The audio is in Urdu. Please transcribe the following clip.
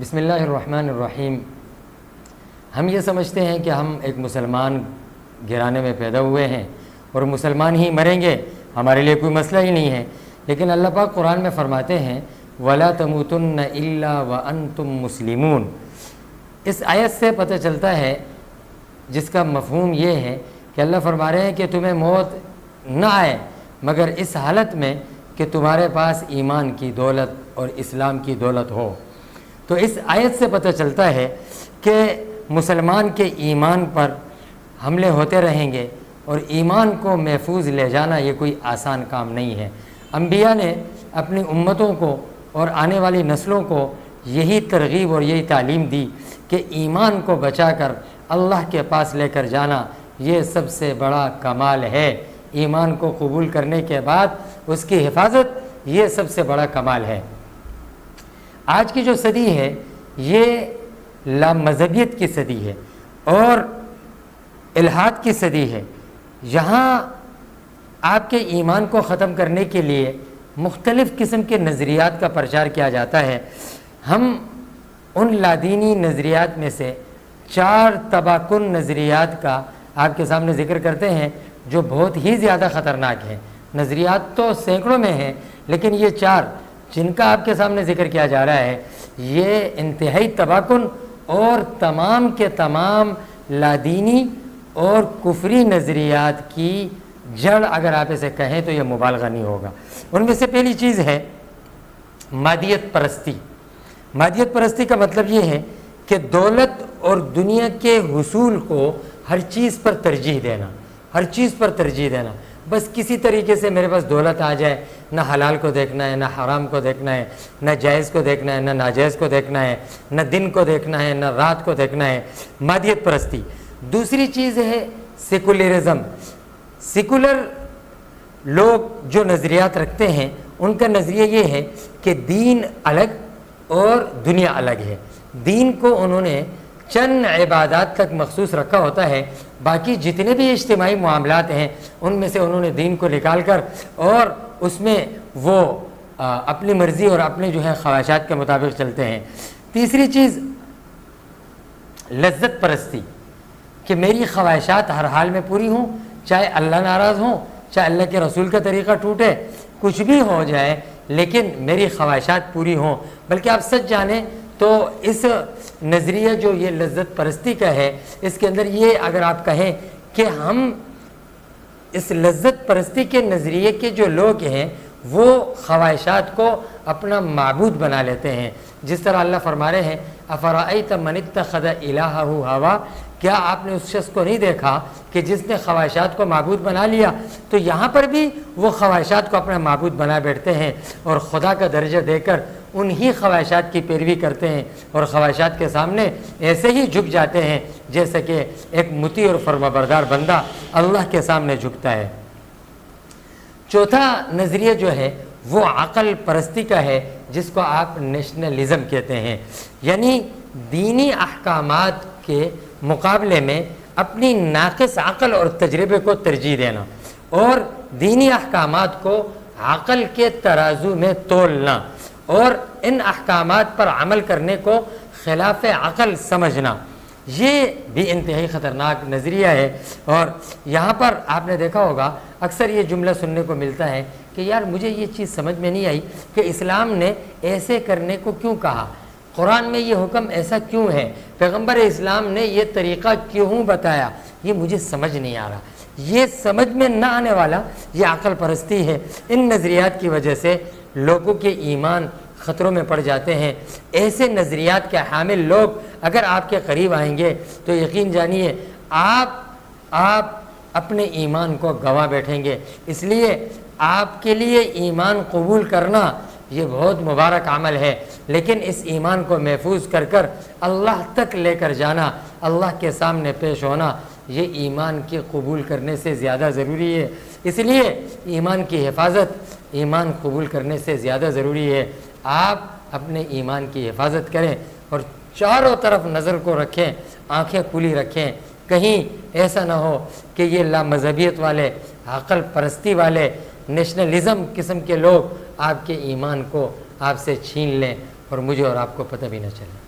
بسم اللہ الرحمن الرحیم۔ ہم یہ سمجھتے ہیں کہ ہم ایک مسلمان گھرانے میں پیدا ہوئے ہیں اور مسلمان ہی مریں گے، ہمارے لیے کوئی مسئلہ ہی نہیں ہے، لیکن اللہ پاک قرآن میں فرماتے ہیں وَلَا تَمُوتُنَّ إِلَّا وَأَنْتُمْ مُسْلِمُونَ۔ اس آیت سے پتہ چلتا ہے، جس کا مفہوم یہ ہے کہ اللہ فرما رہے ہیں کہ تمہیں موت نہ آئے مگر اس حالت میں کہ تمہارے پاس ایمان کی دولت اور اسلام کی دولت ہو۔ تو اس آیت سے پتہ چلتا ہے کہ مسلمان کے ایمان پر حملے ہوتے رہیں گے اور ایمان کو محفوظ لے جانا یہ کوئی آسان کام نہیں ہے۔ انبیاء نے اپنی امتوں کو اور آنے والی نسلوں کو یہی ترغیب اور یہی تعلیم دی کہ ایمان کو بچا کر اللہ کے پاس لے کر جانا یہ سب سے بڑا کمال ہے۔ ایمان کو قبول کرنے کے بعد اس کی حفاظت یہ سب سے بڑا کمال ہے۔ آج کی جو صدی ہے یہ لامذہبیت کی صدی ہے اور الحاد کی صدی ہے۔ یہاں آپ کے ایمان کو ختم کرنے کے لیے مختلف قسم کے نظریات کا پرچار کیا جاتا ہے۔ ہم ان لادینی نظریات میں سے 4 تباہ کن نظریات کا آپ کے سامنے ذکر کرتے ہیں جو بہت ہی زیادہ خطرناک ہیں۔ نظریات تو سینکڑوں میں ہیں، لیکن یہ 4 جن کا آپ کے سامنے ذکر کیا جا رہا ہے یہ انتہائی تباہ کن اور تمام کے تمام لادینی اور کفری نظریات کی جڑ اگر آپ اسے کہیں تو یہ مبالغہ نہیں ہوگا۔ ان میں سے پہلی چیز ہے مادیت پرستی۔ مادیت پرستی کا مطلب یہ ہے کہ دولت اور دنیا کے حصول کو ہر چیز پر ترجیح دینا، ہر چیز پر ترجیح دینا۔ بس کسی طریقے سے میرے پاس دولت آ جائے، نہ حلال کو دیکھنا ہے، نہ حرام کو دیکھنا ہے، نہ جائز کو دیکھنا ہے، نہ ناجائز کو دیکھنا ہے، نہ دن کو دیکھنا ہے، نہ رات کو دیکھنا ہے۔ مادیت پرستی۔ دوسری چیز ہے سیکولرزم۔ سیکولر لوگ جو نظریات رکھتے ہیں ان کا نظریہ یہ ہے کہ دین الگ اور دنیا الگ ہے۔ دین کو انہوں نے چند عبادات تک مخصوص رکھا ہوتا ہے، باقی جتنے بھی اجتماعی معاملات ہیں ان میں سے انہوں نے دین کو نکال کر اور اس میں وہ اپنی مرضی اور اپنے جو ہے خواہشات کے مطابق چلتے ہیں۔ تیسری چیز لذت پرستی، کہ میری خواہشات ہر حال میں پوری ہوں، چاہے اللہ ناراض ہوں، چاہے اللہ کے رسول کا طریقہ ٹوٹے، کچھ بھی ہو جائے لیکن میری خواہشات پوری ہوں۔ بلکہ آپ سچ جانیں تو اس نظریہ جو یہ لذت پرستی کا ہے اس کے اندر یہ اگر آپ کہیں کہ ہم اس لذت پرستی کے نظریے کے جو لوگ ہیں وہ خواہشات کو اپنا معبود بنا لیتے ہیں، جس طرح اللہ فرما رہے ہیں افرأیت من اتخذ الہہ ہوا، کیا آپ نے اس شخص کو نہیں دیکھا کہ جس نے خواہشات کو معبود بنا لیا؟ تو یہاں پر بھی وہ خواہشات کو اپنا معبود بنا بیٹھتے ہیں اور خدا کا درجہ دے کر انہی خواہشات کی پیروی کرتے ہیں اور خواہشات کے سامنے ایسے ہی جھک جاتے ہیں جیسے کہ ایک مطیع اور فرمانبردار بندہ اللہ کے سامنے جھکتا ہے۔ چوتھا نظریہ جو ہے وہ عقل پرستی کا ہے، جس کو آپ نیشنلزم کہتے ہیں، یعنی دینی احکامات کے مقابلے میں اپنی ناقص عقل اور تجربے کو ترجیح دینا اور دینی احکامات کو عقل کے ترازو میں تولنا اور ان احکامات پر عمل کرنے کو خلاف عقل سمجھنا، یہ بھی انتہائی خطرناک نظریہ ہے۔ اور یہاں پر آپ نے دیکھا ہوگا اکثر یہ جملہ سننے کو ملتا ہے کہ یار مجھے یہ چیز سمجھ میں نہیں آئی کہ اسلام نے ایسے کرنے کو کیوں کہا، قرآن میں یہ حکم ایسا کیوں ہے، پیغمبر اسلام نے یہ طریقہ کیوں بتایا، یہ مجھے سمجھ نہیں آ رہا۔ یہ سمجھ میں نہ آنے والا یہ عقل پرستی ہے۔ ان نظریات کی وجہ سے لوگوں کے ایمان خطروں میں پڑ جاتے ہیں۔ ایسے نظریات کے حامل لوگ اگر آپ کے قریب آئیں گے تو یقین جانیے آپ اپنے ایمان کو گنوا بیٹھیں گے۔ اس لیے آپ کے لیے ایمان قبول کرنا یہ بہت مبارک عمل ہے، لیکن اس ایمان کو محفوظ کر کر اللہ تک لے کر جانا، اللہ کے سامنے پیش ہونا، یہ ایمان کے قبول کرنے سے زیادہ ضروری ہے۔ اس لیے ایمان کی حفاظت ایمان قبول کرنے سے زیادہ ضروری ہے۔ آپ اپنے ایمان کی حفاظت کریں اور چاروں طرف نظر کو رکھیں، آنکھیں کھلی رکھیں، کہیں ایسا نہ ہو کہ یہ لامذہبیت والے، عقل پرستی والے، نیشنلزم قسم کے لوگ آپ کے ایمان کو آپ سے چھین لیں اور مجھے اور آپ کو پتہ بھی نہ چلے۔